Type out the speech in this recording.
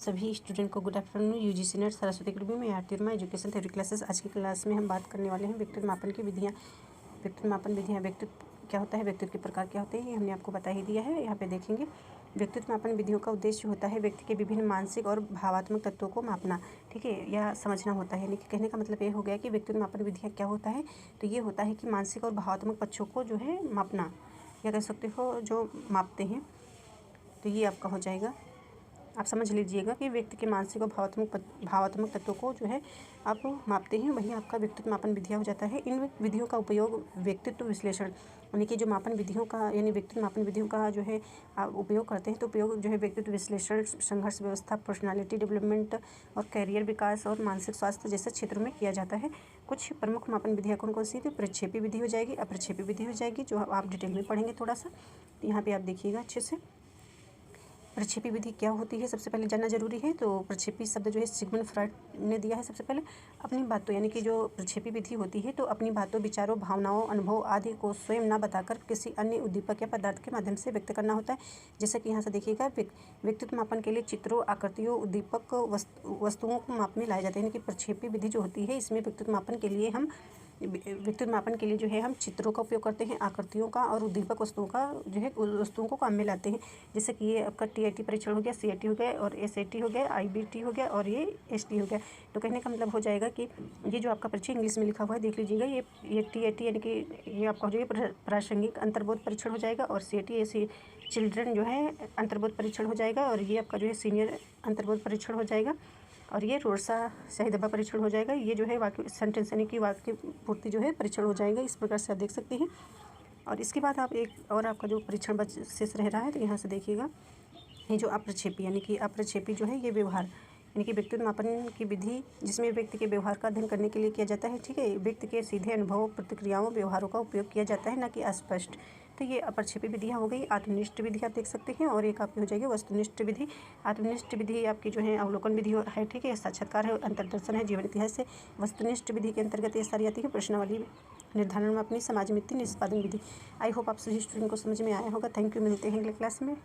सभी स्टूडेंट को good afternoon. UGC net Saraswati academy में आरती वर्मा एजुकेशन थ्योरी क्लासेस। आज की क्लास में हम बात करने वाले हैं व्यक्तित्व मापन की विधियाँ। व्यक्तित्व मापन विधियाँ, व्यक्तित्व क्या होता है, व्यक्तित्व के प्रकार क्या होते हैं, ये हमने आपको बता ही दिया है। यहाँ पे देखेंगे व्यक्तित्व मापन विधियों का उद्देश्य होता है व्यक्ति के विभिन्न मानसिक और भावात्मक तत्वों को मापना। ठीक है, यह समझना होता है। यानी कि कहने का मतलब ये हो गया कि व्यक्तित्व मापन विधियाँ क्या होता है, तो ये होता है कि मानसिक और भावात्मक पक्षों को जो है मापना, या कह सकते हो जो मापते हैं। तो ये आपका हो जाएगा, आप समझ लीजिएगा कि व्यक्ति के मानसिक और भावात्मक तत्वों को जो है आप मापते हैं, वही आपका व्यक्तित्व मापन विधियाँ हो जाता है। इन विधियों का उपयोग व्यक्तित्व विश्लेषण, यानी कि जो मापन विधियों का यानी व्यक्तित्व मापन विधियों का जो है आप उपयोग करते हैं, तो उपयोग जो है व्यक्तित्व विश्लेषण, संघर्ष व्यवस्था, पर्सनालिटी डेवलपमेंट और कैरियर विकास और मानसिक स्वास्थ्य जैसे क्षेत्रों में किया जाता है। कुछ प्रमुख मापन विधियाँ कौन कौन सी थी? प्रक्षेपी विधि हो जाएगी, अप्रक्षेपी विधि हो जाएगी, जो आप डिटेल में पढ़ेंगे थोड़ा सा। यहाँ पर आप देखिएगा अच्छे से। प्रक्षेपी विधि क्या होती है, सबसे पहले जानना जरूरी है। तो प्रक्षेपी शब्द जो है सिगमंड फ्रॉइड ने दिया है सबसे पहले। अपनी बातों, यानी कि जो प्रक्षेपी विधि होती है, तो अपनी बातों, विचारों, भावनाओं, अनुभव आदि को स्वयं ना बताकर किसी अन्य उद्दीपक या पदार्थ के माध्यम से व्यक्त करना होता है। जैसे कि यहाँ से देखिएगा, व्यक्तित्व मापन के लिए चित्रों, आकृतियों, उद्दीपक, वस्तुओं को माप में लाए जाते हैं। यानी कि प्रक्षेपी विधि जो होती है, इसमें व्यक्तित्व मापन के लिए जो है हम चित्रों का उपयोग करते हैं, आकृतियों का और उद्दीपक वस्तुओं का जो है वस्तुओं को काम में लाते हैं। जैसे कि ये आपका टीआईटी परीक्षण हो गया, सीआईटी हो गया और एसएटी हो गया, आईबीटी हो गया और ये एसटी हो गया। तो कहने का मतलब हो जाएगा कि ये जो आपका परीक्षा इंग्लिश में लिखा हुआ है, देख लीजिएगा, ये टीआईटी यानी कि ये आपका हो जाएगा प्रासंगिक अंतर्बोध परीक्षण हो जाएगा, और सीआईटी ऐसी चिल्ड्रन जो है अंतर्बोध परीक्षण हो जाएगा, और ये आपका जो है सीनियर अंतर्बोध परीक्षण हो जाएगा, और ये रोडसा शाही दब्बा परीक्षण हो जाएगा। ये जो है वाक्य सेंटेंस यानी कि वाक्य पूर्ति जो है परीक्षण हो जाएगा। इस प्रकार से आप देख सकते हैं। और इसके बाद आप एक और आपका जो परीक्षण शेष रह रहा है, तो यहाँ से देखिएगा, ये जो अप्रक्षेपी यानी कि अप्रक्षेपी जो है ये व्यवहार, यानी कि व्यक्तित्व मापन की विधि जिसमें व्यक्ति के व्यवहार का अध्ययन करने के लिए किया जाता है। ठीक है, व्यक्ति के सीधे अनुभव, प्रतिक्रियाओं, व्यवहारों का उपयोग किया जाता है, न कि अस्पष्ट। तो ये अप्रक्षेपी विधियाँ हो गई। आत्मनिष्ठ विधि आप देख सकते हैं, और एक आपकी हो जाएगी वस्तुनिष्ठ विधि। आत्मनिष्ठ विधि आपकी जो है अवलोकन विधि है, ठीक है, साक्षात्कार है, अंतर्दर्शन है, जीवन इतिहास है। वस्तुनिष्ठ विधि के अंतर्गत ये सारी आती है, प्रश्नावली निर्धारण में अपनी समाज मिति निष्पादन विधि। आई होप आप सभी स्टूडेंट को समझ में आया होगा। थैंक यू, मिलते हैं अगले क्लास में।